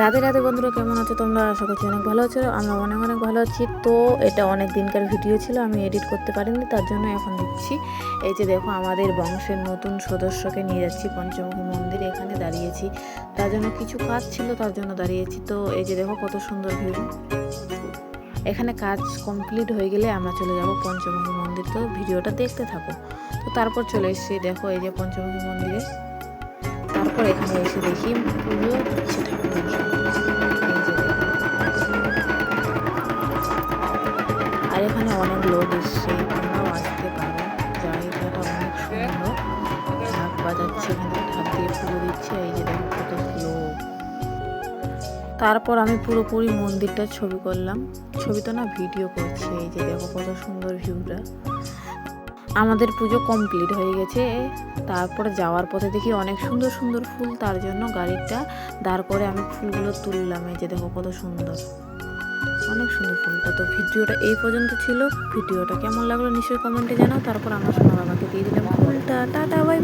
রাধে রাধে বন্ধুরা, কেমন আছো তোমরা? আশা করছি অনেক ভালো আছো। আমরা অনেক অনেক ভালো আছি। তো এটা অনেক দিনকার ভিডিও ছিল, আমি এডিট করতে পারিনি, তার জন্য এখন দিচ্ছি। এই যে দেখো, আমাদের বংশের নতুন সদস্যকে নিয়ে যাচ্ছি পঞ্চমুখী মন্দির। এখানে দাঁড়িয়েছি, তার জন্য কিছু কাজ ছিল, তার জন্য দাঁড়িয়েছি। তো এই যে দেখো কত সুন্দর ভিউ। এখানে কাজ কমপ্লিট হয়ে গেলে আমরা চলে যাব পঞ্চমুখী মন্দির। তো ভিডিওটা দেখতে থাকো। তো তারপর চলে এসেছি, দেখো এই যে পঞ্চমুখী মন্দিরে। তারপর এখানে এসে দেখি পুজো হচ্ছে ঠাকুর। আর এখানে অনেক লোক এসছে, তোমরাও আসতে পারো। জায়গাটা অনেক সুন্দর। ঢাক বাজাচ্ছে, এখানে ঢাক দিয়ে পুজো দিচ্ছে। এই যে দেখো কত লোক। তারপর আমি পুরোপুরি মন্দিরটা ছবি করলাম, ছবি তো না, ভিডিও করছি। এই যে দেখো কত সুন্দর ভিউটা। আমাদের পুজো কমপ্লিট হয়ে গেছে। তারপরে যাওয়ার পথে দেখি অনেক সুন্দর সুন্দর ফুল, তার জন্য গাড়িটা দাঁড় করে আমি ফুলগুলো তুললাম। এই যে দেখো কত সুন্দর, অনেক সুন্দর ফুলটা। তো ভিডিওটা এই পর্যন্ত ছিল। ভিডিওটা কেমন লাগলো নিশ্চয়ই কমেন্টে জানাও। তারপর আমরা সোনা বাবাকে দিয়ে দিলাম ফুলটা। Tata, bye bye.